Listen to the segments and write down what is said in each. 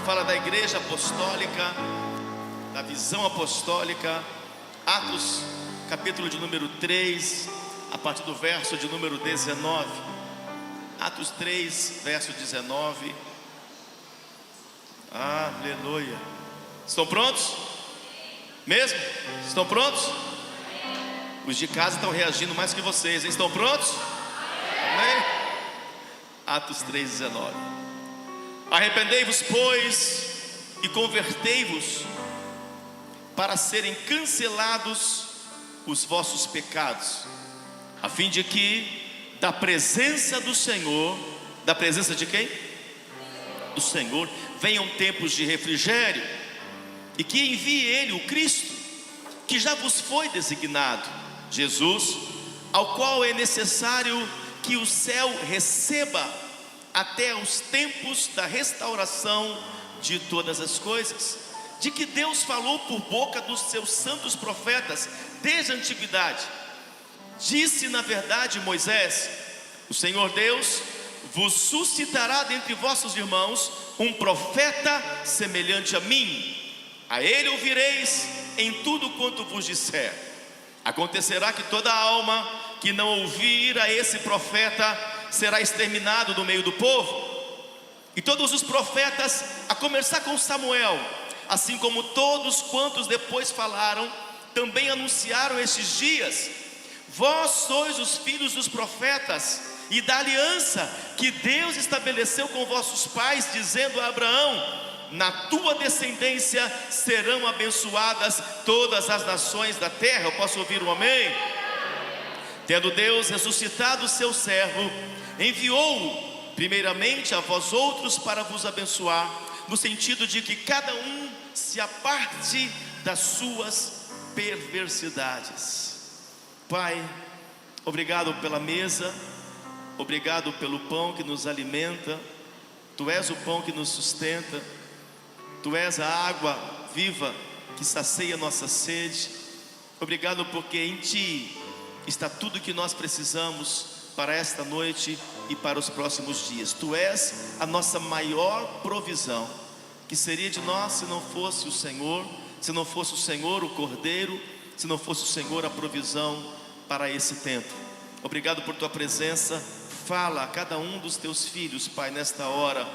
fala da igreja apostólica, da visão apostólica. Atos, capítulo de número 3, a partir do verso de número 19. Atos 3, verso 19. Aleluia. Estão prontos? Mesmo? Estão prontos? Os de casa estão reagindo mais que vocês, hein? Estão prontos? Amém? Atos 3, 19. Arrependei-vos, pois, e convertei-vos, para serem cancelados os vossos pecados, a fim de que da presença do Senhor, da presença de quem? Do Senhor, venham tempos de refrigério, e que envie Ele, o Cristo, que já vos foi designado, Jesus, ao qual é necessário que o céu receba até os tempos da restauração de todas as coisas, de que Deus falou por boca dos seus santos profetas desde a antiguidade. Disse na verdade Moisés: o Senhor Deus vos suscitará dentre vossos irmãos um profeta semelhante a mim, a ele ouvireis em tudo quanto vos disser. Acontecerá que toda alma que não ouvir a esse profeta será exterminado do meio do povo. E todos os profetas, a começar com Samuel, assim como todos quantos depois falaram, também anunciaram estes dias. Vós sois os filhos dos profetas e da aliança que Deus estabeleceu com vossos pais, dizendo a Abraão: na tua descendência serão abençoadas todas as nações da terra. Eu posso ouvir um amém? Tendo Deus ressuscitado o seu servo, enviou-o primeiramente a vós outros para vos abençoar, no sentido de que cada um se aparte das suas perversidades. Pai, obrigado pela mesa, obrigado pelo pão que nos alimenta. Tu és o pão que nos sustenta, Tu és a água viva que sacia nossa sede. Obrigado porque em Ti está tudo que nós precisamos para esta noite e para os próximos dias. Tu és a nossa maior provisão. Que seria de nós se não fosse o Senhor, se não fosse o Senhor o Cordeiro, se não fosse o Senhor a provisão para esse tempo. Obrigado por Tua presença. Fala a cada um dos Teus filhos, Pai, nesta hora,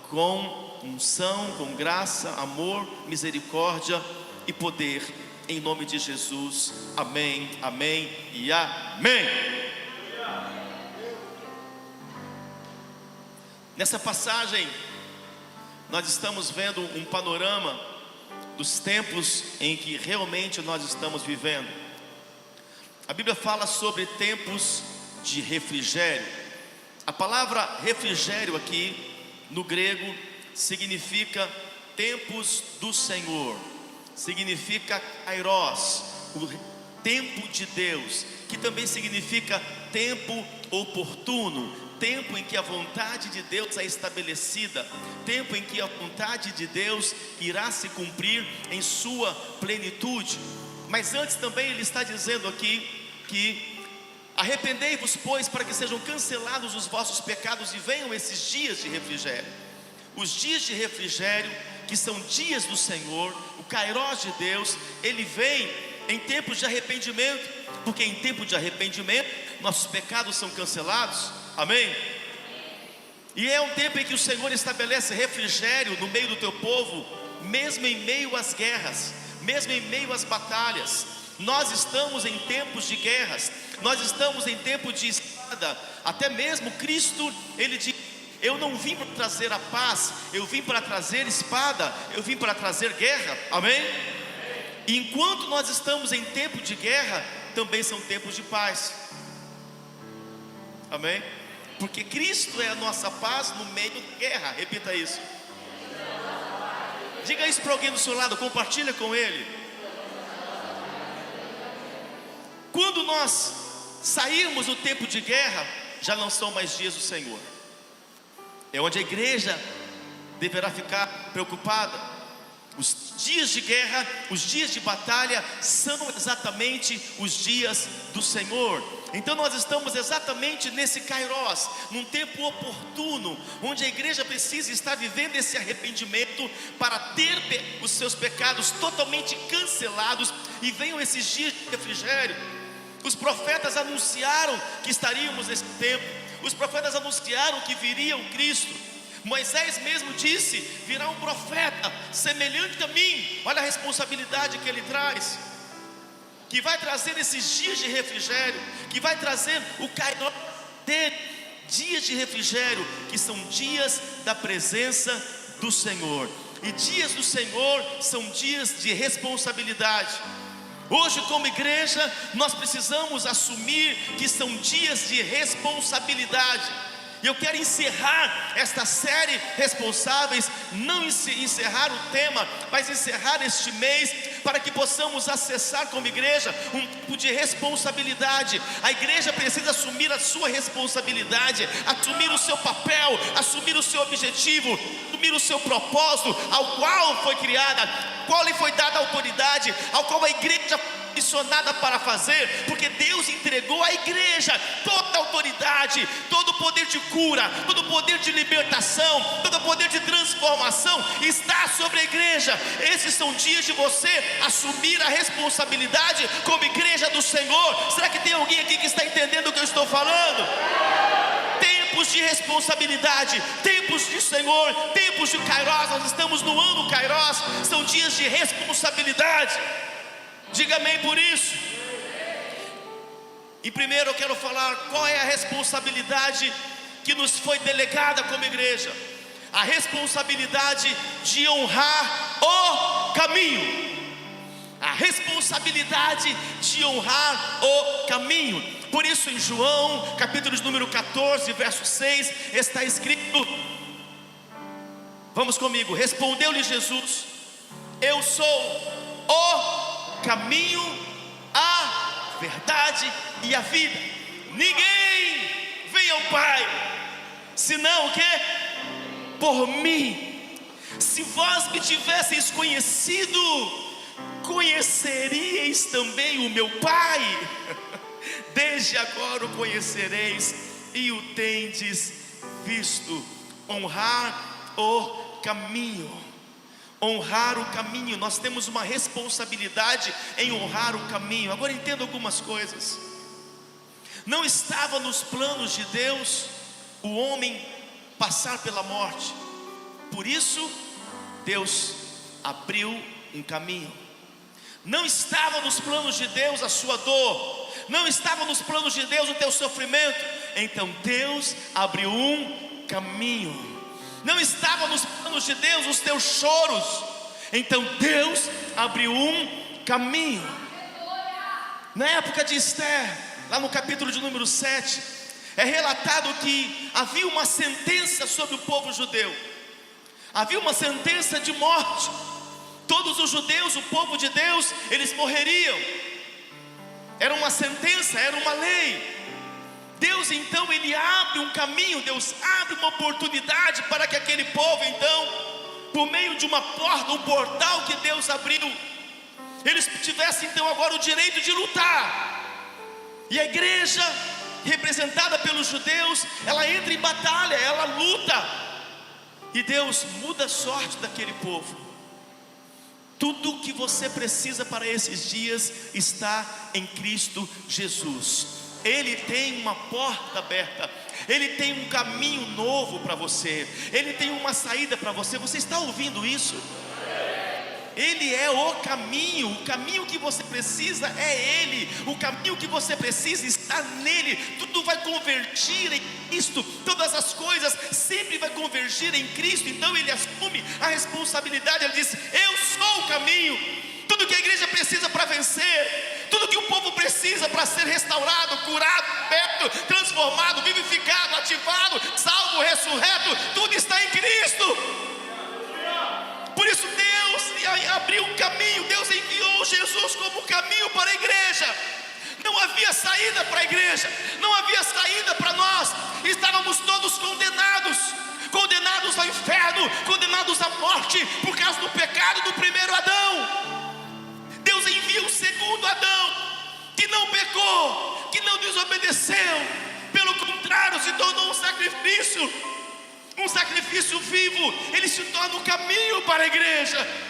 com unção, com graça, amor, misericórdia e poder, em nome de Jesus. Amém, amém e amém. Nessa passagem nós estamos vendo um panorama dos tempos em que realmente nós estamos vivendo. A Bíblia fala sobre tempos de refrigério. A palavra refrigério aqui no grego significa tempos do Senhor, significa kairos, o tempo de Deus, que também significa tempo oportuno, tempo em que a vontade de Deus é estabelecida, tempo em que a vontade de Deus irá se cumprir em sua plenitude. Mas antes também ele está dizendo aqui que arrependei-vos, pois, para que sejam cancelados os vossos pecados e venham esses dias de refrigério. Os dias de refrigério, que são dias do Senhor, o kairos de Deus, ele vem em tempos de arrependimento, porque em tempo de arrependimento nossos pecados são cancelados. Amém? E é um tempo em que o Senhor estabelece refrigério no meio do teu povo, mesmo em meio às guerras, mesmo em meio às batalhas. Nós estamos em tempos de guerras, nós estamos em tempo de espada. Até mesmo Cristo, ele diz: eu não vim para trazer a paz, eu vim para trazer espada, eu vim para trazer guerra. Amém? E enquanto nós estamos em tempo de guerra, também são tempos de paz. Amém? Porque Cristo é a nossa paz no meio da guerra. Repita isso. Diga isso para alguém do seu lado, compartilha com ele. Quando nós sairmos do tempo de guerra, já não são mais dias do Senhor. É onde a igreja deverá ficar preocupada. Os dias de guerra, os dias de batalha são exatamente os dias do Senhor. Então nós estamos exatamente nesse Kairos, num tempo oportuno, onde a igreja precisa estar vivendo esse arrependimento para ter os seus pecados totalmente cancelados, e venham esses dias de refrigério. Os profetas anunciaram que estaríamos nesse tempo, os profetas anunciaram que viria o Cristo. Moisés mesmo disse: virá um profeta semelhante a mim. Olha a responsabilidade que ele traz, que vai trazer esses dias de refrigério, que vai trazer o Kairos dele, dias de refrigério, que são dias da presença do Senhor. E dias do Senhor são dias de responsabilidade. Hoje, como igreja, nós precisamos assumir que são dias de responsabilidade. E eu quero encerrar esta série Responsáveis, não encerrar o tema, mas encerrar este mês, para que possamos acessar como igreja um tipo de responsabilidade. A igreja precisa assumir a sua responsabilidade, assumir o seu papel, assumir o seu objetivo, assumir o seu propósito, ao qual foi criada, qual lhe foi dada a autoridade, ao qual a igreja foi missionada para fazer, porque Deus entregou à igreja toda a autoridade, todo o poder de cura, todo o poder de libertação, todo o poder de transformação está sobre a igreja. Esses são dias de você assumir a responsabilidade como igreja do Senhor. Será que tem alguém aqui que está entendendo o que eu estou falando? Tempos de responsabilidade, tempos de Senhor, tempos de Kairos. Nós estamos no ano Kairos, são dias de responsabilidade. Diga amém por isso. E primeiro eu quero falar qual é a responsabilidade que nos foi delegada como igreja. A responsabilidade de honrar o caminho. A responsabilidade de honrar o caminho. Por isso em João, capítulo de número 14, verso 6, está escrito, vamos comigo: respondeu-lhe Jesus: eu sou o caminho, a verdade e a vida. Ninguém vem ao Pai senão o quê? Por mim. Se vós me tivesseis conhecido, conheceríeis também o meu Pai. Desde agora o conhecereis e o tendes visto. Honrar o caminho. Honrar o caminho, nós temos uma responsabilidade em honrar o caminho. Agora entenda algumas coisas. Não estava nos planos de Deus o homem passar pela morte. Por isso Deus abriu um caminho. Não estava nos planos de Deus a sua dor, não estava nos planos de Deus o teu sofrimento. Então Deus abriu um caminho. Não estava nos planos de Deus os teus choros, então Deus abriu um caminho. Na época de Esther, lá no capítulo de número 7, é relatado que havia uma sentença sobre o povo judeu. Havia uma sentença de morte. Todos os judeus, o povo de Deus, eles morreriam. Era uma sentença, era uma lei. Deus então, ele abre um caminho, Deus abre uma oportunidade para que aquele povo então, por meio de uma porta, um portal que Deus abriu, eles tivessem então agora o direito de lutar. E a igreja, representada pelos judeus, ela entra em batalha, ela luta, e Deus muda a sorte daquele povo. Tudo o que você precisa para esses dias está em Cristo Jesus. Ele tem uma porta aberta, Ele tem um caminho novo para você, Ele tem uma saída para você. Você está ouvindo isso? Ele é o caminho que você precisa é Ele, o caminho que você precisa está nele. Tudo vai convergir em Cristo, todas as coisas sempre vai convergir em Cristo. Então Ele assume a responsabilidade, Ele diz: eu sou o caminho. Tudo que a igreja precisa para vencer, tudo que o povo precisa para ser restaurado, curado, aberto, transformado, vivificado, ativado, salvo, ressurreto, tudo está em Cristo. Por isso Deus abriu um caminho, Deus enviou Jesus como caminho para a igreja. Não havia saída para a igreja, não havia saída para nós. Estávamos todos condenados ao inferno, condenados à morte, por causa do pecado do primeiro Adão. Deus envia o segundo Adão, que não pecou, que não desobedeceu, pelo contrário, se tornou um sacrifício vivo. Ele se torna um caminho para a igreja.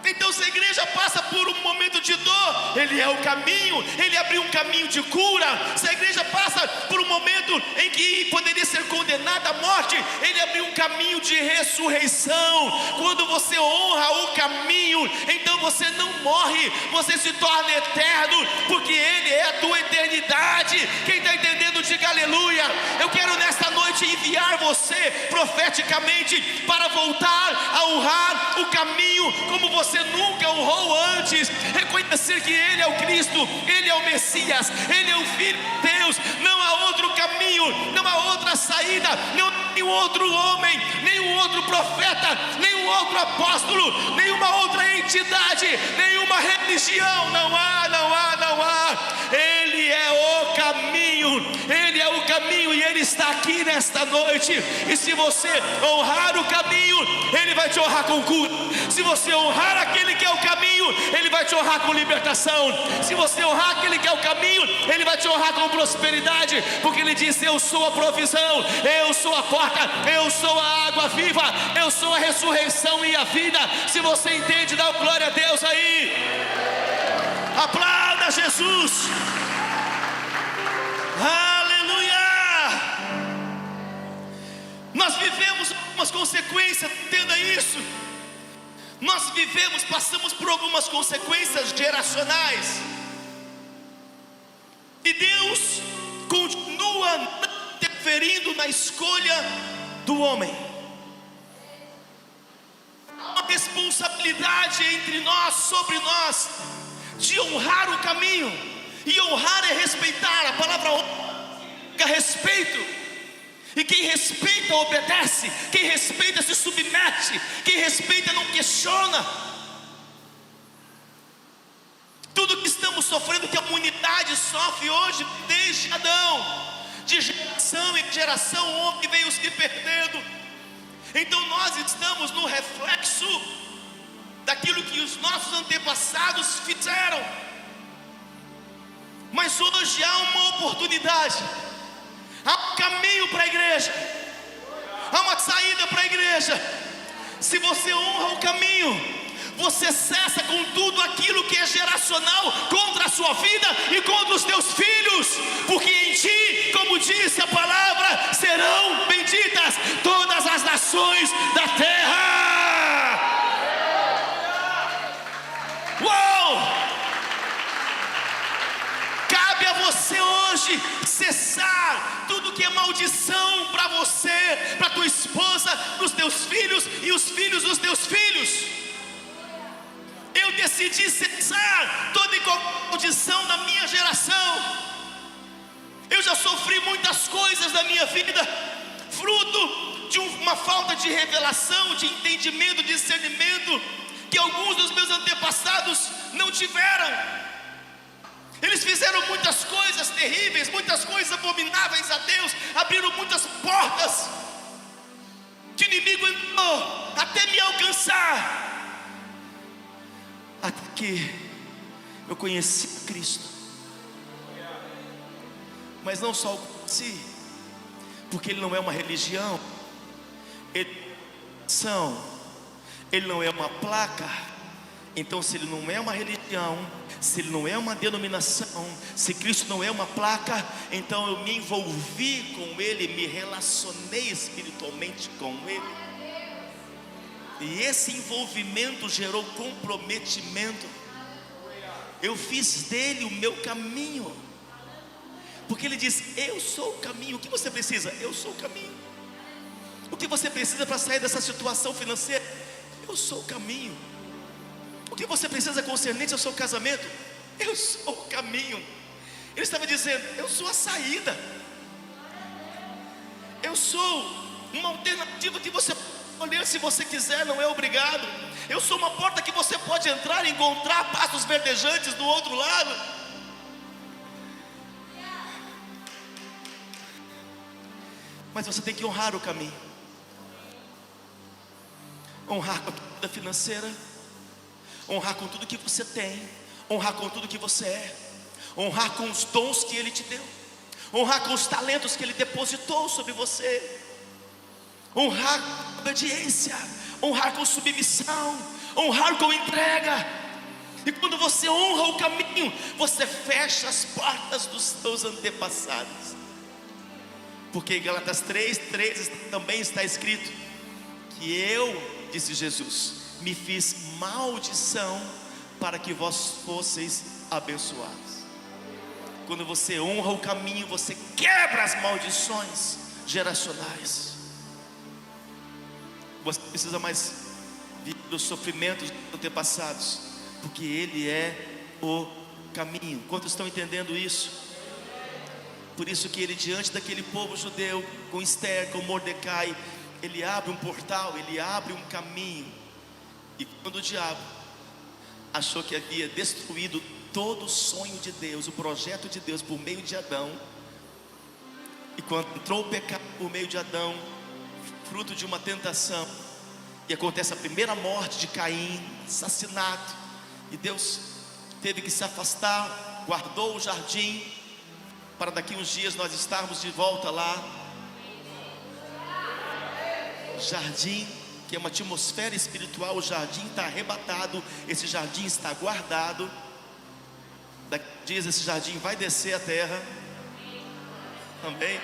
Então, se a igreja passa por um momento de dor, Ele é o caminho, Ele abriu um caminho de cura. Se a igreja passa por um momento em que poderia ser condenada à morte, Ele abriu um caminho de ressurreição. Quando você honra o caminho, então você não morre, você se torna eterno, porque Ele é a tua eternidade. Quem está entendendo, diga aleluia. Eu quero nesta noite enviar você profeticamente para voltar a honrar o caminho como você nunca honrou antes. Reconhecer que Ele é o Cristo, Ele é o Messias, Ele é o Filho de Deus. Não há outro caminho, não há outra saída, nenhum outro homem, nenhum outro profeta, nenhum outro apóstolo, nenhuma outra entidade, nenhuma religião. Não há. Ele é o caminho, Ele é o caminho, e Ele está aqui nesta noite. E se você honrar o caminho, Ele vai te honrar com cura. Se você honrar aquele que é o caminho, Ele vai te honrar com libertação. Se você honrar aquele que é o caminho, Ele vai te honrar com prosperidade, porque Ele diz: eu sou a provisão, eu sou a porta, eu sou a água viva, eu sou a ressurreição e a vida. Se você entende, dá glória a Deus aí. Aplauda Jesus. Aleluia. Nós vivemos algumas consequências, entenda isso. Nós passamos por algumas consequências geracionais, e Deus continua interferindo na escolha do homem. Há uma responsabilidade entre nós, sobre nós, de honrar o caminho. E honrar é respeitar. A palavra honra significa respeito. E quem respeita obedece, quem respeita se submete, quem respeita não questiona. Tudo que estamos sofrendo, que a humanidade sofre hoje, desde Adão, de geração em geração, o homem veio se perdendo. Então nós estamos no reflexo daquilo que os nossos antepassados fizeram. Mas hoje há uma oportunidade, há um caminho para a igreja, há uma saída para a igreja. Se você honra o caminho, você cessa com tudo aquilo que é geracional contra a sua vida e contra os teus filhos, porque em ti, como disse a palavra, serão benditas todas as nações da terra. Uou! Cabe a você hoje cessar tudo que é maldição para você, para tua esposa, para os teus filhos e os filhos dos teus filhos. Eu decidi cessar toda e qualquer maldição da minha geração. Eu já sofri muitas coisas da minha vida, fruto de uma falta de revelação, de entendimento, de discernimento, que alguns dos meus antepassados não tiveram. Eles fizeram muitas coisas terríveis, muitas coisas abomináveis a Deus, abriram muitas portas que o inimigo entrou até me alcançar. Até que eu conheci Cristo. Mas não só o conheci, porque Ele não é uma religião, Ele não é uma placa. Então, se Ele não é uma religião, se Ele não é uma denominação, se Cristo não é uma placa, então eu me envolvi com Ele, me relacionei espiritualmente com Ele. E esse envolvimento gerou comprometimento. Eu fiz dele o meu caminho, porque Ele diz: eu sou o caminho. O que você precisa? Eu sou o caminho. O que você precisa para sair dessa situação financeira? Eu sou o caminho. O que você precisa concernente ao seu casamento? Eu sou o caminho. Ele estava dizendo: eu sou a saída. Eu sou uma alternativa que você pode escolher se você quiser, não é obrigado. Eu sou uma porta que você pode entrar e encontrar pastos verdejantes do outro lado. Mas você tem que honrar o caminho. Honrar com a tua vida financeira, honrar com tudo que você tem, honrar com tudo que você é, honrar com os dons que Ele te deu, honrar com os talentos que Ele depositou sobre você, honrar com obediência, honrar com submissão, honrar com entrega. E quando você honra o caminho, você fecha as portas dos seus antepassados. Porque em Gálatas 3:3 também está escrito que eu, disse Jesus, me fiz maldição para que vós fosseis abençoados. Quando você honra o caminho, você quebra as maldições geracionais. Você não precisa mais viver os sofrimentos dos antepassados, porque Ele é o caminho. Quantos estão entendendo isso? Por isso que Ele, diante daquele povo judeu, com Esther, com Mordecai, Ele abre um portal, Ele abre um caminho. E quando o diabo achou que havia destruído todo o sonho de Deus, o projeto de Deus por meio de Adão, e quando entrou o pecado por meio de Adão, fruto de uma tentação, e acontece a primeira morte de Caim, assassinato, e Deus teve que se afastar, guardou o jardim, para daqui uns dias nós estarmos de volta lá. Jardim, que é uma atmosfera espiritual, o jardim está arrebatado, esse jardim está guardado. Daqui a dias esse jardim vai descer à terra. Amém?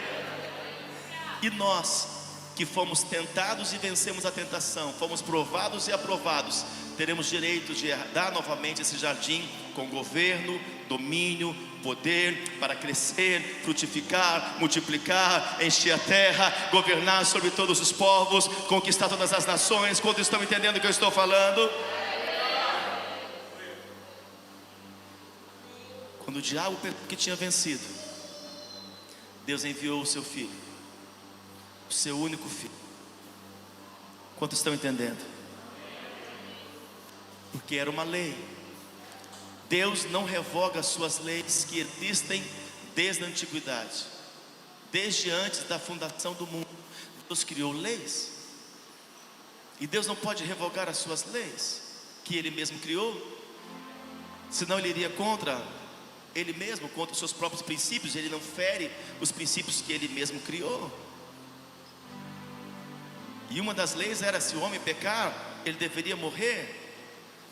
E nós, que fomos tentados e vencemos a tentação, fomos provados e aprovados, teremos direito de herdar novamente esse jardim, com governo, domínio, poder, para crescer, frutificar, multiplicar, encher a terra, governar sobre todos os povos, conquistar todas as nações. Quantos estão entendendo o que eu estou falando? Quando o diabo que tinha vencido, Deus enviou o seu filho, o seu único filho. Quantos estão entendendo? Porque era uma lei. Deus não revoga as suas leis que existem desde a antiguidade. Desde antes da fundação do mundo, Deus criou leis. E Deus não pode revogar as suas leis que Ele mesmo criou, senão Ele iria contra Ele mesmo, contra os seus próprios princípios. Ele não fere os princípios que Ele mesmo criou. E uma das leis era: se o homem pecar, ele deveria morrer.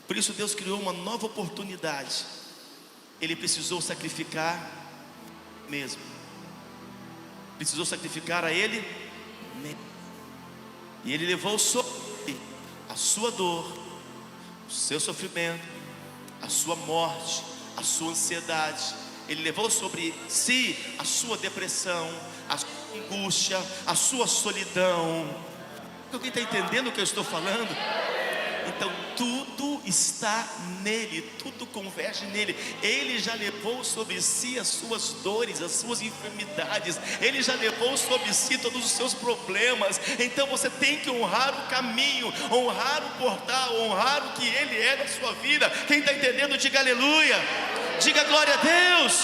Por isso Deus criou uma nova oportunidade. Ele precisou sacrificar mesmo. Precisou sacrificar a Ele mesmo. E Ele levou sobre a sua dor, o seu sofrimento, a sua morte, a sua ansiedade. Ele levou sobre si a sua depressão, a sua angústia, a sua solidão. Alguém está entendendo o que eu estou falando? Então tudo está nele, tudo converge nele. Ele já levou sobre si as suas dores, as suas enfermidades. Ele já levou sobre si todos os seus problemas. Então você tem que honrar o caminho, honrar o portal, honrar o que Ele é na sua vida. Quem está entendendo, diga aleluia, diga glória a Deus.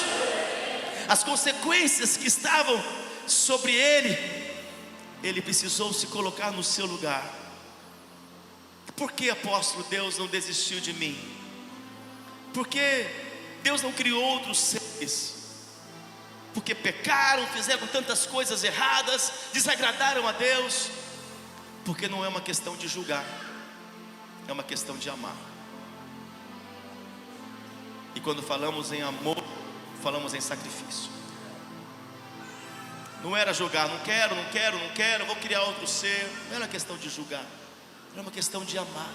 As consequências que estavam sobre Ele precisou se colocar no seu lugar. Por que, apóstolo, Deus não desistiu de mim? Porque Deus não criou outros seres? Porque pecaram, fizeram tantas coisas erradas, desagradaram a Deus? Porque não é uma questão de julgar, é uma questão de amar. E quando falamos em amor, falamos em sacrifício. Não era julgar, não quero, vou criar outro ser. Não era questão de julgar, era uma questão de amar.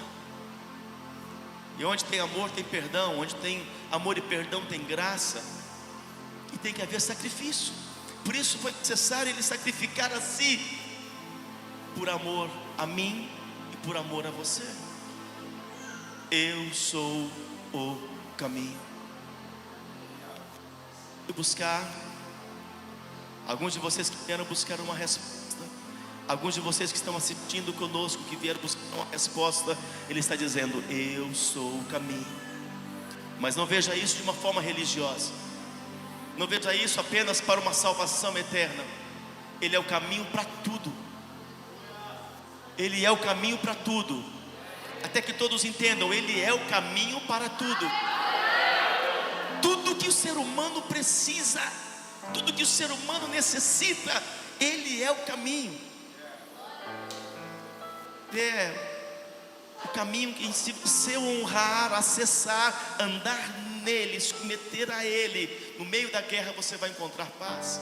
E onde tem amor tem perdão, onde tem amor e perdão tem graça. E tem que haver sacrifício. Por isso foi necessário Ele sacrificar a si, por amor a mim e por amor a você. Eu sou o caminho. Fui buscar, alguns de vocês que vieram buscar uma resposta, alguns de vocês que estão assistindo conosco, que vieram buscar uma resposta. Ele está dizendo: eu sou o caminho. Mas não veja isso de uma forma religiosa, não veja isso apenas para uma salvação eterna. Ele é o caminho para tudo. Ele é o caminho para tudo. Até que todos entendam, Ele é o caminho para tudo. Tudo que o ser humano precisa, tudo que o ser humano necessita, Ele é o caminho. É o caminho que, se você honrar, acessar, andar nele, submeter a Ele, no meio da guerra você vai encontrar paz,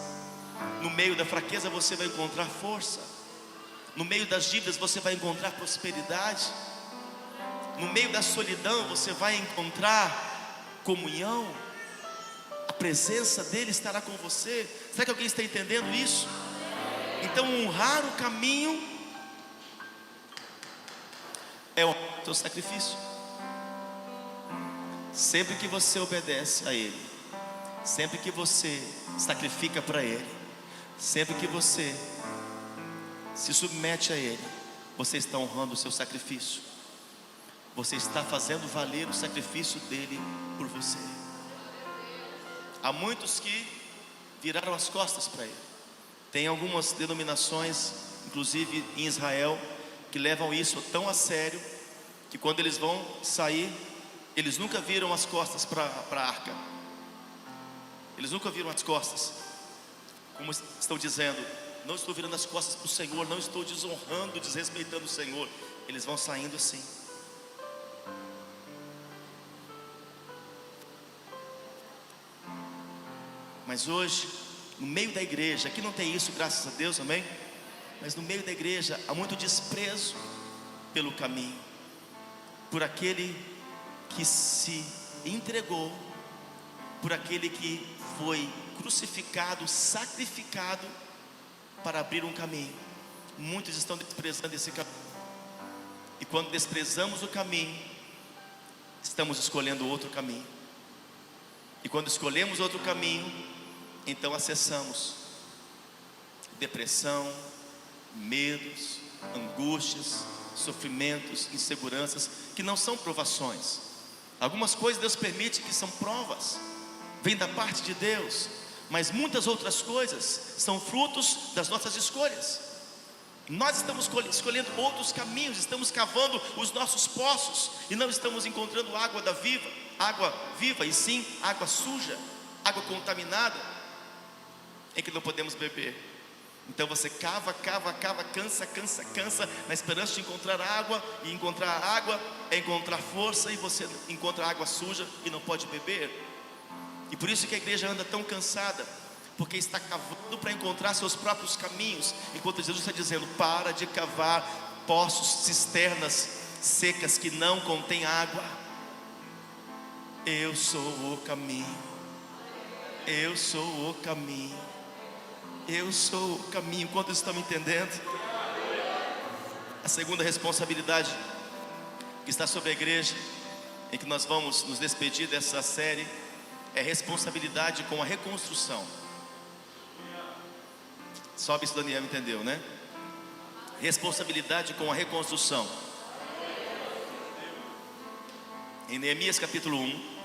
no meio da fraqueza você vai encontrar força, no meio das dívidas você vai encontrar prosperidade, no meio da solidão você vai encontrar comunhão. A presença dele estará com você. Será que alguém está entendendo isso? Então honrar o caminho é o teu sacrifício. Sempre que você obedece a Ele, sempre que você sacrifica para Ele, sempre que você se submete a Ele, você está honrando o seu sacrifício. Você está fazendo valer o sacrifício dele por você. Há muitos que viraram as costas para Ele. Tem algumas denominações, inclusive em Israel, que levam isso tão a sério, que quando eles vão sair, eles nunca viram as costas para a arca. Eles nunca viram as costas. Como estão dizendo, não estou virando as costas para o Senhor, não estou desonrando, desrespeitando o Senhor. Eles vão saindo assim. Mas hoje, no meio da igreja, aqui não tem isso, graças a Deus, amém? Mas no meio da igreja há muito desprezo pelo caminho, por aquele que se entregou, por aquele que foi crucificado, sacrificado para abrir um caminho. Muitos estão desprezando esse caminho, e quando desprezamos o caminho, estamos escolhendo outro caminho. E quando escolhemos outro caminho, então acessamos depressão, medos, angústias, sofrimentos, inseguranças, que não são provações. Algumas coisas Deus permite que são provas, vem da parte de Deus, mas muitas outras coisas são frutos das nossas escolhas. Nós estamos escolhendo outros caminhos, estamos cavando os nossos poços e não estamos encontrando água viva, e sim água suja, água contaminada, em que não podemos beber. Então você cava, cansa, na esperança de encontrar água, e encontrar água é encontrar força, e você encontra água suja e não pode beber. E por isso que a igreja anda tão cansada, porque está cavando para encontrar seus próprios caminhos, enquanto Jesus está dizendo: para de cavar poços, cisternas secas que não contêm água. Eu sou o caminho, eu sou o caminho, eu sou o caminho. Quantos estão me entendendo? A segunda responsabilidade que está sobre a igreja, em que nós vamos nos despedir dessa série, é responsabilidade com a reconstrução. Sobe isso, Daniel, entendeu, né? Responsabilidade com a reconstrução. Em Neemias capítulo 1,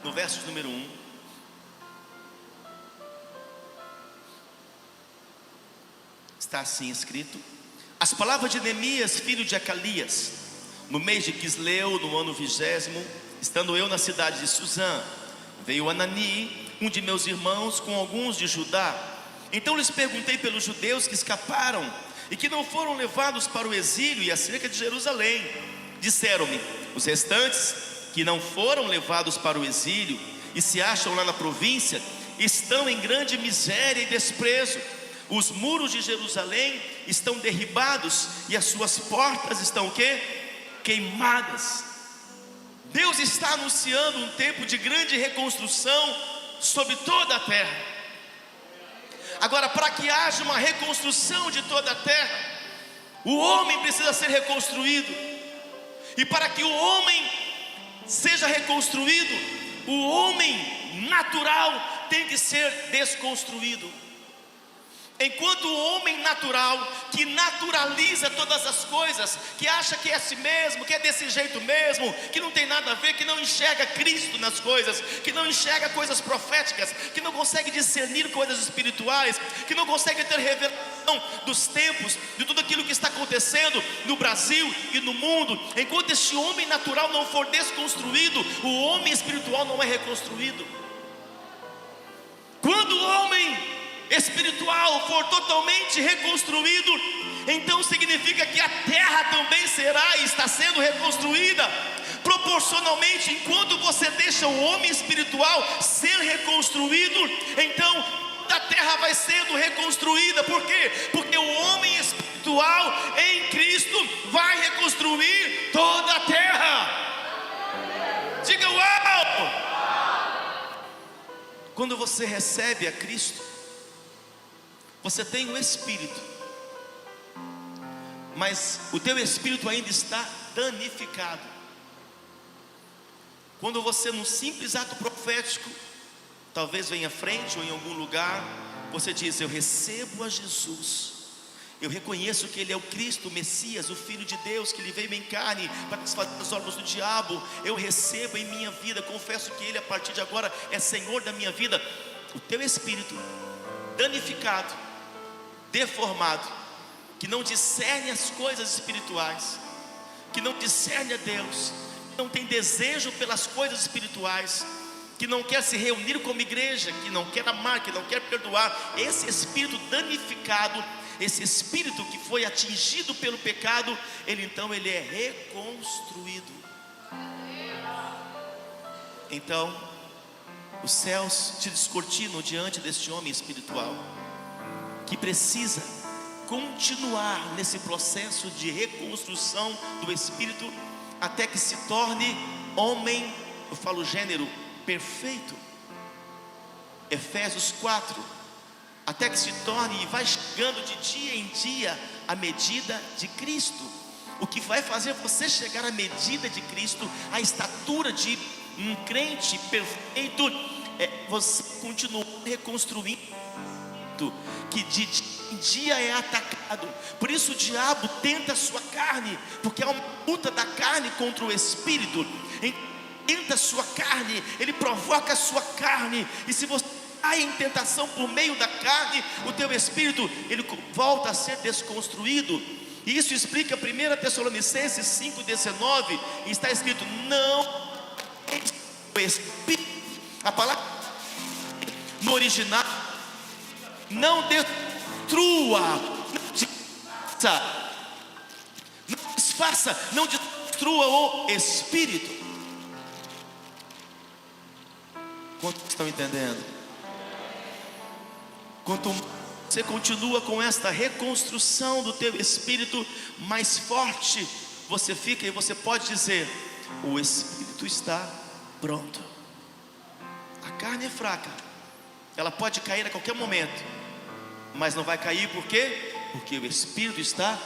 no verso número 1, está assim escrito: as palavras de Neemias, filho de Acalias, no mês de Quisleu, no ano 20º, estando eu na cidade de Suzã, veio Anani, um de meus irmãos, com alguns de Judá. Então lhes perguntei pelos judeus que escaparam e que não foram levados para o exílio, e acerca de Jerusalém. Disseram-me: os restantes que não foram levados para o exílio e se acham lá na província, estão em grande miséria e desprezo. Os muros de Jerusalém estão derribados e as suas portas estão o quê? Queimadas. Deus está anunciando um tempo de grande reconstrução sobre toda a terra. Agora, para que haja uma reconstrução de toda a terra, o homem precisa ser reconstruído. E para que o homem seja reconstruído, o homem natural tem que ser desconstruído. Enquanto o homem natural, que naturaliza todas as coisas, que acha que é assim mesmo, que é desse jeito mesmo, que não tem nada a ver, que não enxerga Cristo nas coisas, que não enxerga coisas proféticas, que não consegue discernir coisas espirituais, que não consegue ter revelação dos tempos, de tudo aquilo que está acontecendo no Brasil e no mundo. Enquanto este homem natural não for desconstruído, o homem espiritual não é reconstruído. Quando o homem espiritual for totalmente reconstruído, então significa que a terra também será e está sendo reconstruída proporcionalmente. Enquanto você deixa o homem espiritual ser reconstruído, então a terra vai sendo reconstruída. Por quê? Porque o homem espiritual em Cristo vai reconstruir toda a terra. Diga uau! Quando você recebe a Cristo, você tem o Espírito, mas o teu espírito ainda está danificado. Quando você, num simples ato profético, talvez venha à frente ou em algum lugar, você diz: eu recebo a Jesus, eu reconheço que Ele é o Cristo, o Messias, o Filho de Deus, que Ele veio em carne para desfazer as obras do diabo. Eu recebo em minha vida, confesso que Ele a partir de agora é Senhor da minha vida. O teu espírito danificado, deformado, que não discerne as coisas espirituais, que não discerne a Deus, que não tem desejo pelas coisas espirituais, que não quer se reunir como igreja, que não quer amar, que não quer perdoar. Esse espírito danificado, esse espírito que foi atingido pelo pecado, ele é reconstruído. Então os céus se descortinam diante deste homem espiritual, que precisa continuar nesse processo de reconstrução do espírito, até que se torne homem, eu falo gênero, perfeito. Efésios 4, até que se torne e vai chegando de dia em dia a medida de Cristo. O que vai fazer você chegar à medida de Cristo, à estatura de um crente perfeito, é você continuar reconstruindo, que de dia em dia é atacado. Por isso o diabo tenta a sua carne, porque há uma luta da carne contra o espírito. Ele tenta a sua carne, ele provoca a sua carne, e se você cai em tentação por meio da carne, o teu espírito, ele volta a ser desconstruído. E isso explica 1 Tessalonicenses 5,19, e está escrito: não o espírito, a palavra no original, não destrua, não disfarça, não destrua o espírito. Quantos estão entendendo? Quanto você continua com esta reconstrução do teu espírito, mais forte você fica, e você pode dizer: o espírito está pronto. A carne é fraca, ela pode cair a qualquer momento, mas não vai cair. Por quê? Porque o espírito está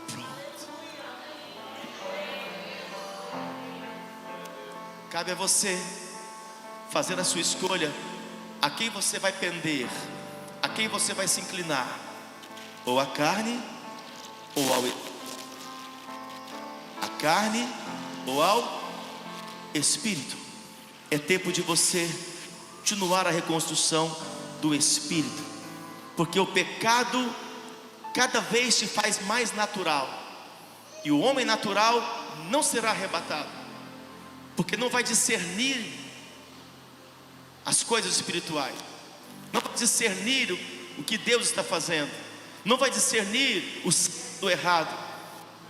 pronto. Cabe a você fazer a sua escolha, a quem você vai pender, a quem você vai se inclinar, ou a carne ou ao a carne ou ao espírito. É tempo de você continuar a reconstrução do espírito, porque o pecado cada vez se faz mais natural, e o homem natural não será arrebatado, porque não vai discernir as coisas espirituais, não vai discernir o que Deus está fazendo, não vai discernir o certo do errado.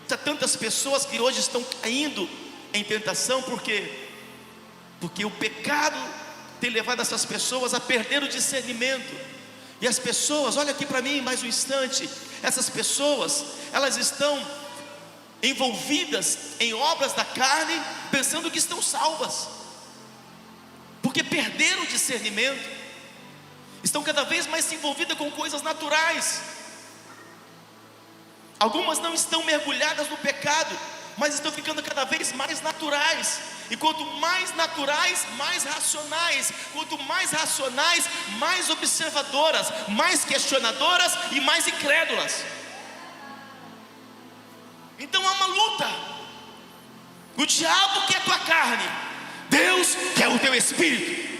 Há tantas pessoas que hoje estão caindo em tentação, porque o pecado tem levado essas pessoas a perder o discernimento. E as pessoas, olha aqui para mim mais um instante, essas pessoas, elas estão envolvidas em obras da carne, pensando que estão salvas, porque perderam o discernimento, estão cada vez mais envolvidas com coisas naturais. Algumas não estão mergulhadas no pecado, mas estão ficando cada vez mais naturais, E quanto mais naturais, mais racionais. Quanto mais racionais, mais observadoras, mais questionadoras e mais incrédulas. Então há uma luta. O diabo quer a tua carne, Deus quer o teu espírito.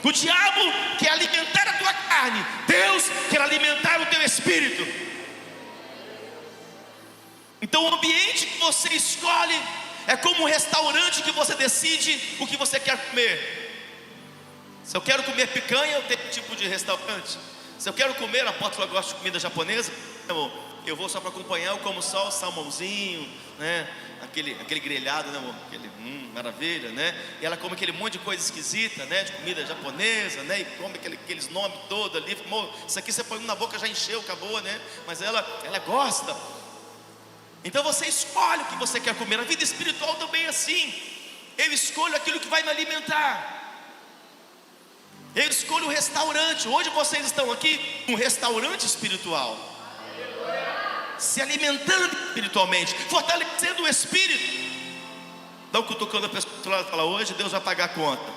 O diabo quer alimentar a tua carne, Deus quer alimentar o teu espírito. Então o ambiente que você escolhe é como um restaurante que você decide o que você quer comer. Se eu quero comer picanha, eu tenho um tipo de restaurante. Se eu quero comer, a apóstola gosta de comida japonesa, eu vou só para acompanhar, eu como só o salmãozinho, né? Aquele grelhado, né, amor? Maravilha, né? E ela come aquele monte de coisa esquisita, né? De comida japonesa, né? E come aqueles nomes todos ali. Amor, isso aqui você põe na boca, já encheu, acabou, né? Mas ela gosta. Então você escolhe o que você quer comer. A vida espiritual também é assim. Eu escolho aquilo que vai me alimentar. Eu escolho o restaurante. Hoje vocês estão aqui num restaurante espiritual, se alimentando espiritualmente, fortalecendo o espírito. Dá um cutucando a pessoa do lado e fala: hoje Deus vai pagar a conta.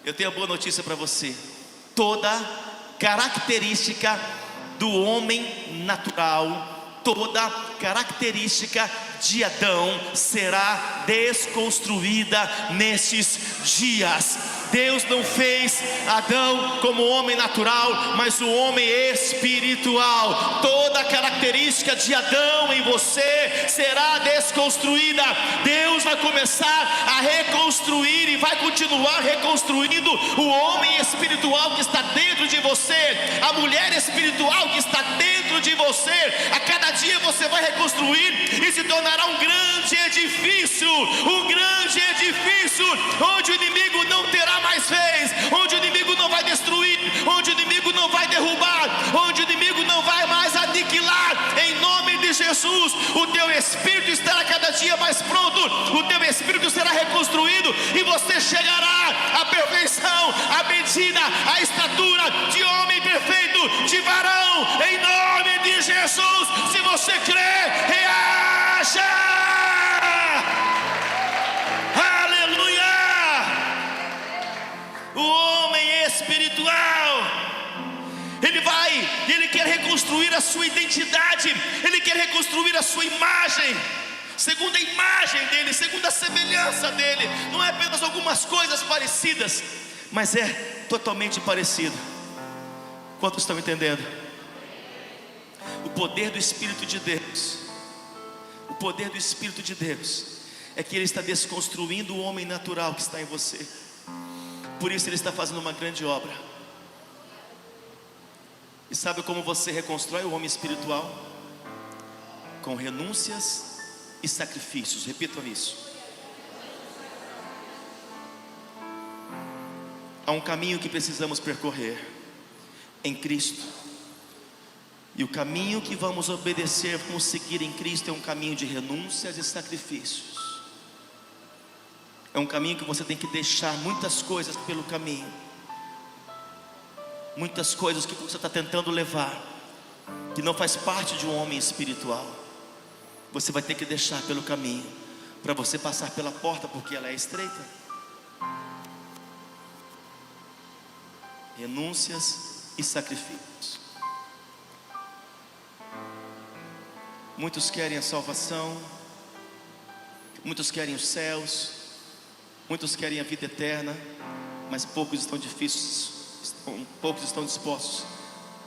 Eu tenho a boa notícia para você. Toda característica do homem natural, toda característica de Adão será desconstruída nesses dias. Deus não fez Adão como homem natural, mas o homem espiritual. Toda característica de Adão em você será desconstruída. Deus vai começar a reconstruir e vai continuar reconstruindo o homem espiritual que está dentro de você, a mulher espiritual que está dentro de você. A cada dia você vai reconstruir e se tornará um grande edifício, onde o inimigo não terá mais vez, onde o inimigo não vai destruir, onde o inimigo não vai derrubar, onde o inimigo não vai mais aniquilar. Em nome de Jesus, o teu espírito estará cada dia mais pronto, o teu espírito será reconstruído e você chegará à perfeição, à medida, à estatura de homem perfeito, de varão, em nome de Jesus. Se você crê, reaja. O homem espiritual, ele quer reconstruir a sua identidade, ele quer reconstruir a sua imagem, segundo a imagem dele, segundo a semelhança dele. Não é apenas algumas coisas parecidas, mas é totalmente parecido. Quantos estão entendendo? O poder do Espírito de Deus, o poder do Espírito de Deus é que ele está desconstruindo o homem natural que está em você. Por isso ele está fazendo uma grande obra. E sabe como você reconstrói o homem espiritual? Com renúncias e sacrifícios. Repitam isso. Há um caminho que precisamos percorrer em Cristo. E o caminho que vamos obedecer, vamos seguir em Cristo, é um caminho de renúncias e sacrifícios. É um caminho que você tem que deixar muitas coisas pelo caminho, muitas coisas que você está tentando levar, que não faz parte de um homem espiritual. Você vai ter que deixar pelo caminho, para você passar pela porta, porque ela é estreita. Renúncias e sacrifícios. Muitos querem a salvação, muitos querem os céus, muitos querem a vida eterna, mas poucos estão dispostos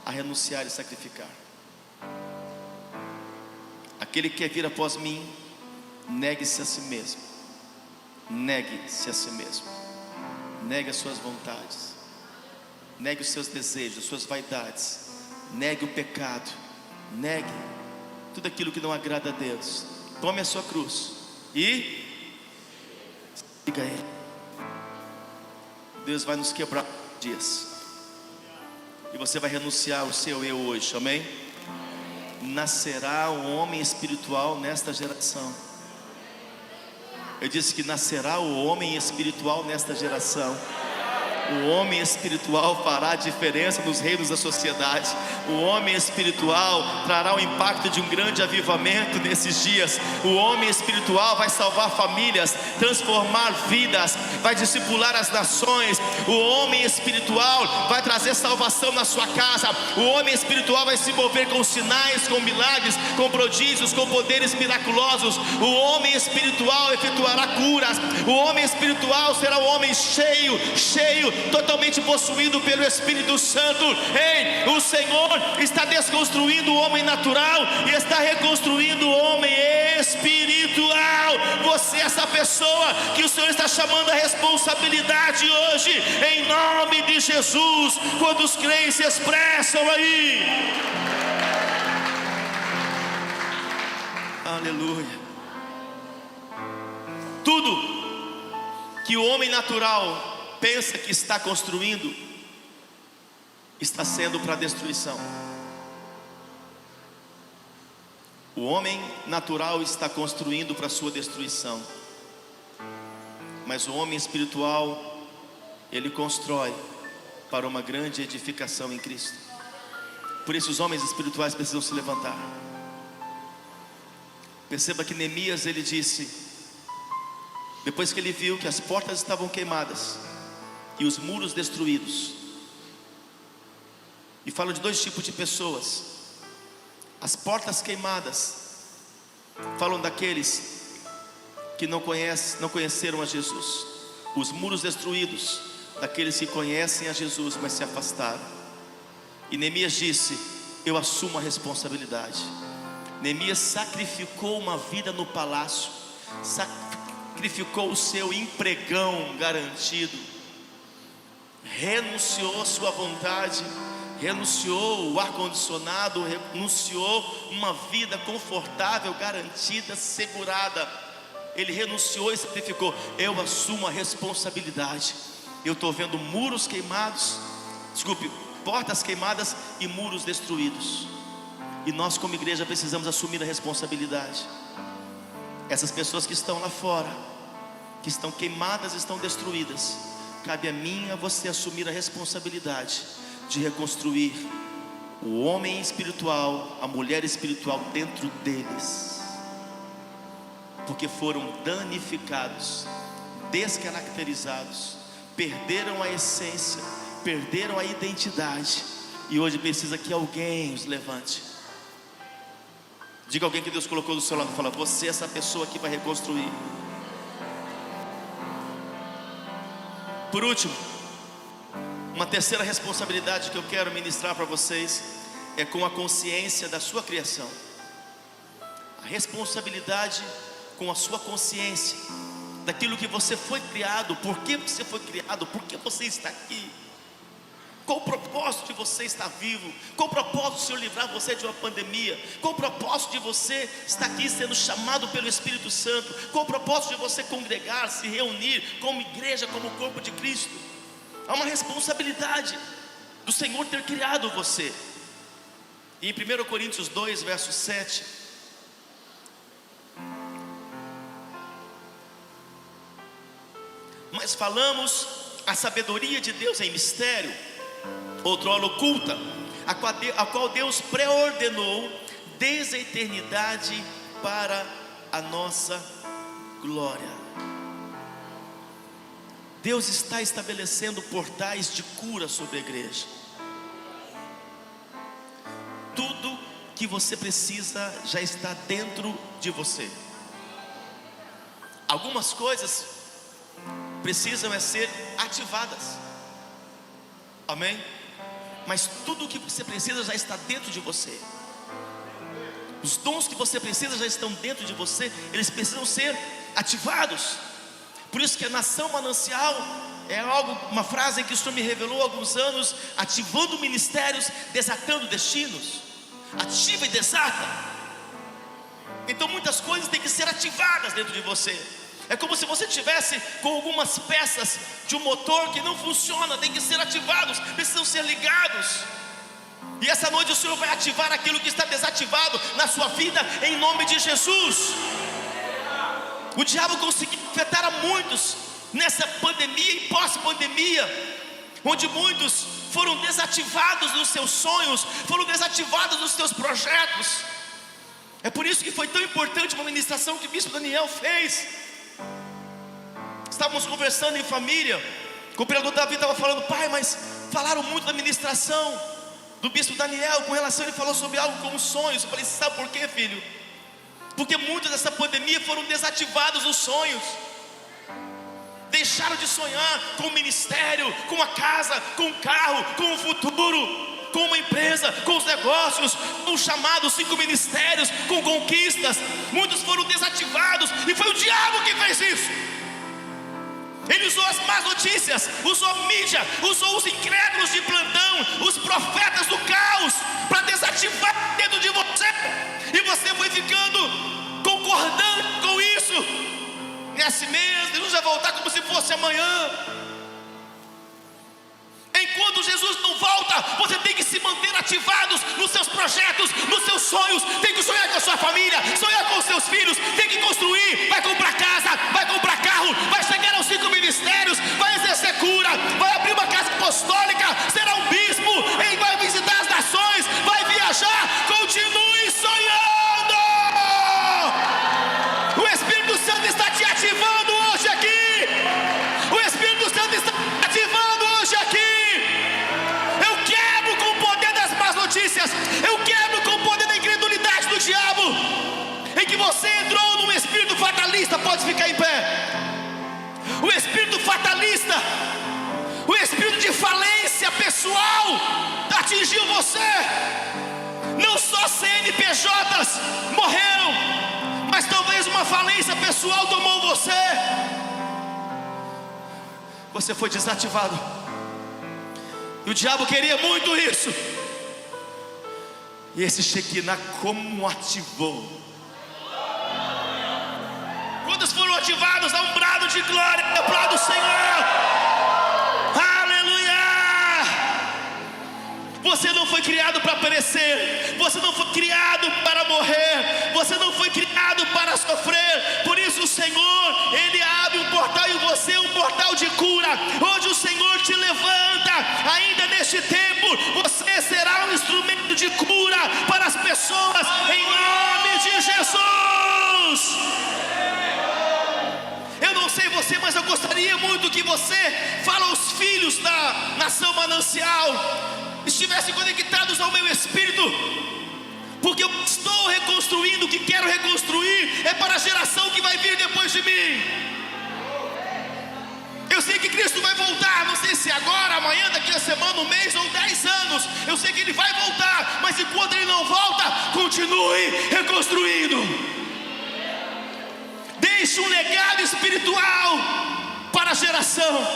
a renunciar e sacrificar. Aquele que quer vir após mim, negue-se a si mesmo. Negue-se a si mesmo. Negue as suas vontades, negue os seus desejos, as suas vaidades, negue o pecado, negue tudo aquilo que não agrada a Deus. Tome a sua cruz e siga Ele. Deus vai nos quebrar dias, e você vai renunciar ao seu eu hoje, amém? Nascerá um homem espiritual nesta geração. Eu disse que nascerá o homem espiritual nesta geração. O homem espiritual fará diferença nos reinos da sociedade. O homem espiritual trará o impacto de um grande avivamento nesses dias. O homem espiritual vai salvar famílias, transformar vidas, vai discipular as nações. O homem espiritual vai trazer salvação na sua casa. O homem espiritual vai se mover com sinais, com milagres, com prodígios, com poderes miraculosos. O homem espiritual efetuará curas. O homem espiritual será um homem cheio, totalmente possuído pelo Espírito Santo. Ei, o Senhor está desconstruindo o homem natural e está reconstruindo o homem espiritual. Você é essa pessoa que o Senhor está chamando a responsabilidade hoje, em nome de Jesus. Quando os crentes se expressam aí, aleluia. Tudo que o homem natural pensa que está construindo, está sendo para destruição. O homem natural está construindo para sua destruição, mas o homem espiritual, ele constrói para uma grande edificação em Cristo. Por isso os homens espirituais precisam se levantar. Perceba que Neemias, ele disse, depois que ele viu que as portas estavam queimadas e os muros destruídos, e fala de dois tipos de pessoas. As portas queimadas falam daqueles que não conheceram a Jesus. Os muros destruídos, daqueles que conhecem a Jesus, mas se afastaram. E Neemias disse: eu assumo a responsabilidade. Neemias sacrificou uma vida no palácio, sacrificou o seu empregão garantido, renunciou à sua vontade, renunciou o ar-condicionado, renunciou uma vida confortável, garantida, segurada. Ele renunciou e sacrificou. Eu assumo a responsabilidade. Eu estou vendo muros queimados, portas queimadas e muros destruídos. E nós como igreja precisamos assumir a responsabilidade. Essas pessoas que estão lá fora, que estão queimadas, estão destruídas, cabe a mim e a você assumir a responsabilidade de reconstruir o homem espiritual, a mulher espiritual dentro deles, porque foram danificados, descaracterizados, perderam a essência, perderam a identidade, e hoje precisa que alguém os levante. Diga alguém que Deus colocou do seu lado e fala: você é essa pessoa que vai reconstruir. Por último, uma terceira responsabilidade que eu quero ministrar para vocês é com a consciência da sua criação. A responsabilidade com a sua consciência daquilo que você foi criado, por que você foi criado, por que você está aqui, qual o propósito de você estar vivo, qual o propósito do Senhor livrar você de uma pandemia, qual o propósito de você estar aqui sendo chamado pelo Espírito Santo, qual o propósito de você congregar, se reunir como igreja, como corpo de Cristo. Há uma responsabilidade do Senhor ter criado você. E em 1 Coríntios 2, verso 7, mas falamos a sabedoria de Deus em mistério, outrora oculta, a qual Deus pré-ordenou desde a eternidade para a nossa glória. Deus está estabelecendo portais de cura sobre a igreja. Tudo que você precisa já está dentro de você. Algumas coisas precisam ser ativadas, amém? Mas tudo o que você precisa já está dentro de você. Os dons que você precisa já estão dentro de você. Eles precisam ser ativados. Por isso que a nação manancial é algo, uma frase que o Senhor me revelou há alguns anos: ativando ministérios, desatando destinos. Ativa e desata. Então muitas coisas têm que ser ativadas dentro de você. É como se você tivesse com algumas peças de um motor que não funciona, tem que ser ativados, precisam ser ligados. E essa noite o Senhor vai ativar aquilo que está desativado na sua vida, em nome de Jesus. O diabo conseguiu afetar a muitos nessa pandemia e pós-pandemia, onde muitos foram desativados nos seus sonhos, foram desativados nos seus projetos. É por isso que foi tão importante uma ministração que o bispo Daniel fez. Estávamos conversando em família, o pregador Davi estava falando: pai, mas falaram muito da ministração do bispo Daniel, com relação, ele falou sobre algo como sonhos. Eu falei: sabe por quê, filho? Porque muitos dessa pandemia foram desativados os sonhos, deixaram de sonhar com o ministério, com a casa, com o carro, com o futuro, com uma empresa, com os negócios, com o chamado, 5 ministérios, com conquistas. Muitos foram desativados, e foi o diabo que fez isso. Ele usou as más notícias, usou a mídia, usou os incrédulos de plantão, os profetas do caos, para desativar dentro de você. E você foi ficando concordando com isso. É assim mesmo, Jesus vai voltar como se fosse amanhã. Enquanto Jesus não volta, você tem que se manter ativados nos seus projetos, nos seus sonhos. Tem que sonhar com a sua família, sonhar com os seus filhos. Tem que construir, vai comprar casa, vai comprar carro, vai chegar aos 5 ministérios, vai exercer cura, vai abrir uma casa apostólica, será um bispo, ele vai visitar as nações, vai viajar. Continue sonhando. O Espírito Santo está te ativando hoje aqui. O Espírito Santo está te ativando hoje aqui. Eu quebro com o poder da incredulidade do diabo, em que você entrou num espírito fatalista. Pode ficar em pé. O espírito fatalista, o espírito de falência pessoal atingiu você. Não só CNPJs morreram, mas talvez uma falência pessoal tomou você. Você foi desativado, e o diabo queria muito isso. E esse Shekinah como ativou? Quantos foram ativados? Dá um brado de glória para o Senhor. Aleluia! Você não foi criado para perecer, você não foi criado para morrer, você não foi criado para sofrer. Por isso o Senhor, Ele abre um portal em você, um portal de cura. Hoje o Senhor te levanta. Ainda neste tempo, você será um instrumento de cura para as pessoas, em nome de Jesus. Eu não sei você, mas eu gostaria muito que você, fala aos filhos da nação Manancial, estivessem conectados ao meu espírito, porque eu estou reconstruindo. O que quero reconstruir é para a geração que vai vir depois de mim. Eu sei que Cristo vai voltar, não sei se agora, amanhã, daqui a semana, um mês ou 10 anos. Eu sei que Ele vai voltar, mas enquanto Ele não volta, continue reconstruindo. Deixe um legado espiritual para a geração,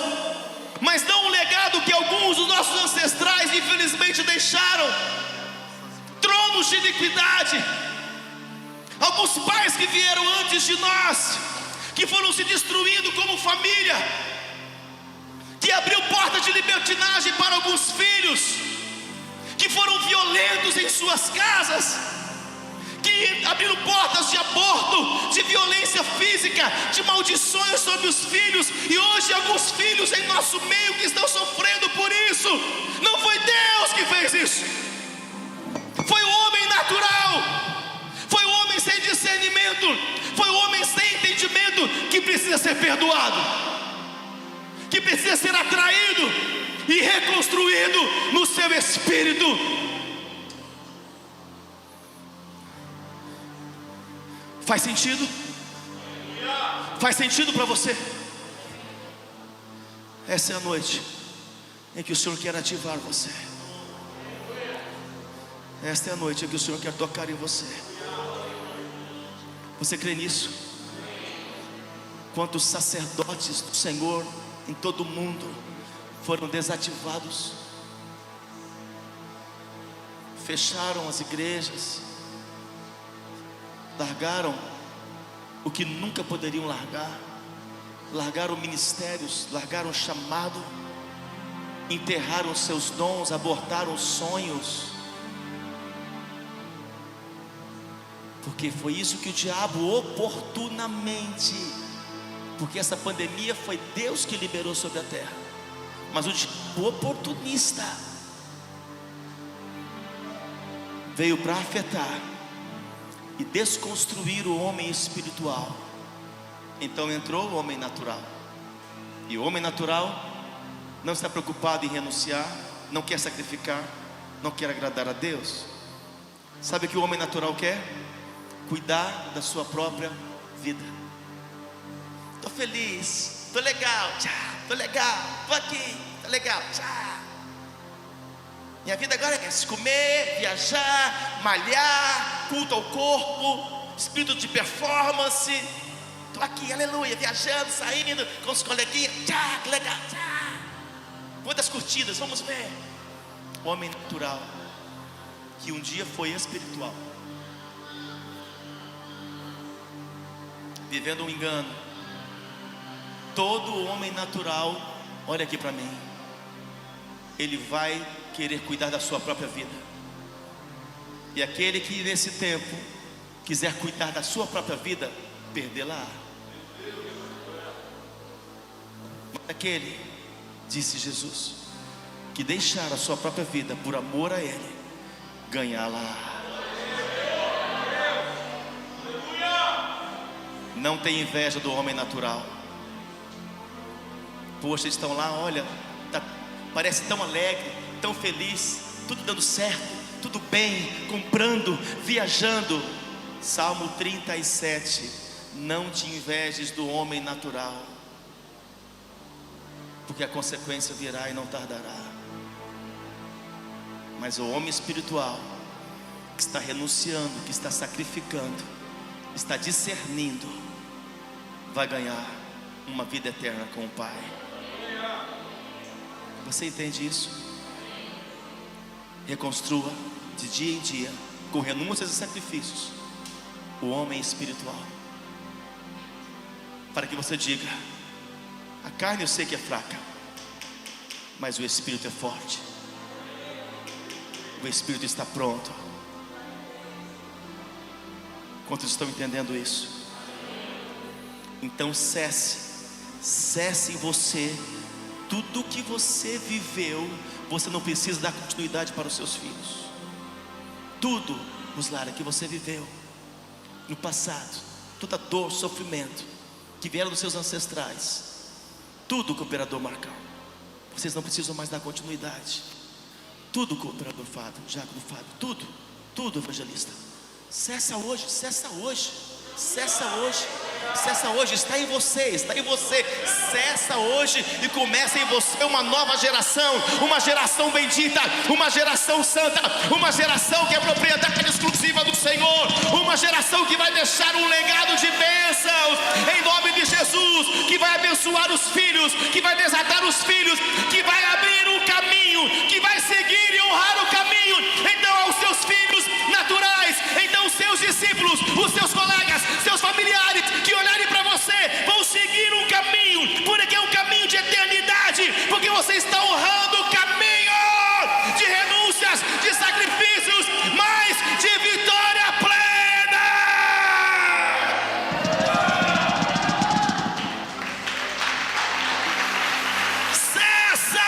mas não um legado que alguns dos nossos ancestrais infelizmente deixaram. Tronos de iniquidade. Alguns pais que vieram antes de nós, que foram se destruindo como família, que abriu portas de libertinagem para alguns filhos, que foram violentos em suas casas, que abriram portas de aborto, de violência física, de maldições sobre os filhos. E hoje alguns filhos em nosso meio que estão sofrendo por isso. Não foi Deus que fez isso, foi o homem natural, foi o homem sem discernimento, foi o homem sem entendimento, que precisa ser perdoado, que precisa ser atraído e reconstruído no seu espírito. Faz sentido? Faz sentido para você? Essa é a noite em que o Senhor quer ativar você. Esta é a noite em que o Senhor quer tocar em você. Você crê nisso? Quantos sacerdotes do Senhor em todo o mundo foram desativados, fecharam as igrejas, largaram o que nunca poderiam largar, largaram ministérios, largaram o chamado, enterraram seus dons, abortaram sonhos, porque foi isso que o diabo oportunamente, porque essa pandemia foi Deus que liberou sobre a terra. Mas o diabo oportunista veio para afetar e desconstruir o homem espiritual. Então entrou o homem natural. E o homem natural não está preocupado em renunciar, não quer sacrificar, não quer agradar a Deus. Sabe o que o homem natural quer? Cuidar da sua própria vida. Estou feliz, estou legal, estou legal, estou aqui, estou legal, minha vida agora é se comer, viajar, malhar, culto ao corpo, espírito de performance. Estou aqui, aleluia, viajando, saindo com os coleguinhas, que legal, quantas curtidas, vamos ver. O homem natural, que um dia foi espiritual, vivendo um engano. Todo homem natural, olha aqui para mim, ele vai querer cuidar da sua própria vida. E aquele que nesse tempo quiser cuidar da sua própria vida, perdê-la. Mas aquele, disse Jesus, que deixar a sua própria vida por amor a Ele, ganhá-la. Não tem inveja do homem natural. Poxa, estão lá, olha, parece tão alegre, tão feliz, tudo dando certo, tudo bem, comprando, viajando. Salmo 37: não te invejes do homem natural, porque a consequência virá e não tardará. Mas o homem espiritual, que está renunciando, que está sacrificando, está discernindo, vai ganhar uma vida eterna com o Pai. Você entende isso? Reconstrua de dia em dia, com renúncias e sacrifícios, o homem espiritual, para que você diga: a carne eu sei que é fraca, mas o espírito é forte. O espírito está pronto. Quantos estão entendendo isso? Então cesse em você tudo que você viveu. Você não precisa dar continuidade para os seus filhos. Tudo, Ruslara, que você viveu no passado, toda dor, sofrimento que vieram dos seus ancestrais, tudo, cooperador Marcão, vocês não precisam mais dar continuidade. Tudo, cooperador Fábio, Diácono Fábio, tudo, evangelista. Cessa hoje, cessa hoje, cessa hoje, cessa hoje. Está em você, está em você. Cessa hoje e começa em você uma nova geração, uma geração bendita, uma geração santa, uma geração que é propriedade exclusiva do Senhor, uma geração que vai deixar um legado de bênçãos em nome de Jesus, que vai abençoar os filhos, que vai desatar os filhos, que vai abrir o caminho, que vai seguir e honrar o caminho. Então aos seus filhos naturais, então os seus discípulos, os seus colegas, seus familiares que olharem para você vão seguir um caminho, porque é um caminho de eternidade, porque você está honrando o caminho de renúncias, de sacrifícios, mas de vitória plena. Cessa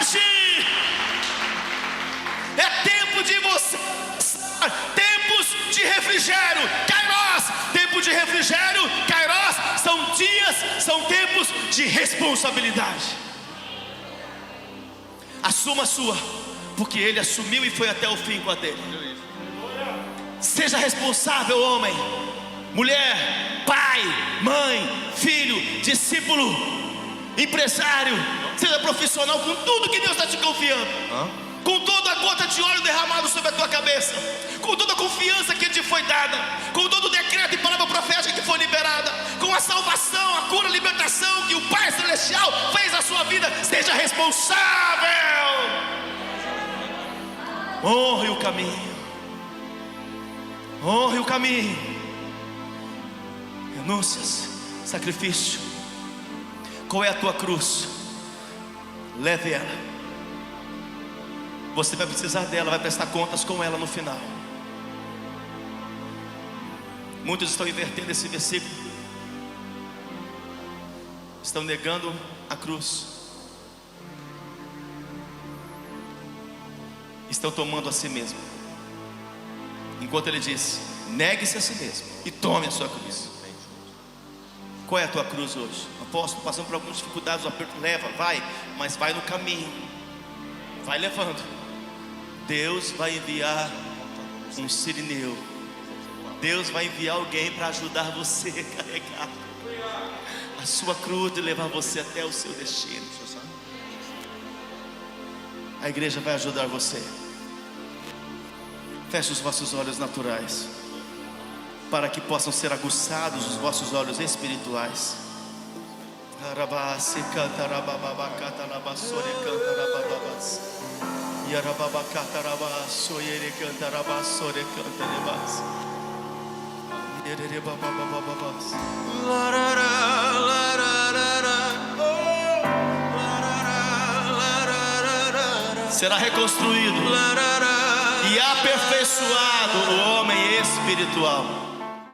hoje. É tempo de você, tempos de refrigério, Kairos, tempo de refrigério, Kairos, são dias, são tempos de responsabilidade. Assuma a sua, porque ele assumiu e foi até o fim com a dele. Seja responsável, homem, mulher, pai, mãe, filho, discípulo, empresário, seja profissional, com tudo que Deus está te confiando. Com toda a gota de óleo derramado sobre a tua cabeça, com toda a confiança que te foi dada, com todo o decreto e palavra profética que foi liberada, com a salvação, a cura, a libertação que o Pai Celestial fez na sua vida. Seja responsável. Honre o caminho, honre o caminho. Renúncias, sacrifício. Qual é a tua cruz? Leve ela. Você vai precisar dela, vai prestar contas com ela no final. Muitos estão invertendo esse versículo, estão negando a cruz. estão tomando a si mesmo. Enquanto ele diz: negue-se a si mesmo e tome a sua cruz. Qual é a tua cruz hoje? Apóstolo, passando por algumas dificuldades, o aperto, leva, vai, mas vai no caminho, vai levando. Deus vai enviar um sirineu. Deus vai enviar alguém para ajudar você a carregar a sua cruz e levar você até o seu destino. A igreja vai ajudar você. Feche os vossos olhos naturais, para que possam ser aguçados os vossos olhos espirituais. Será reconstruído e aperfeiçoado o homem espiritual.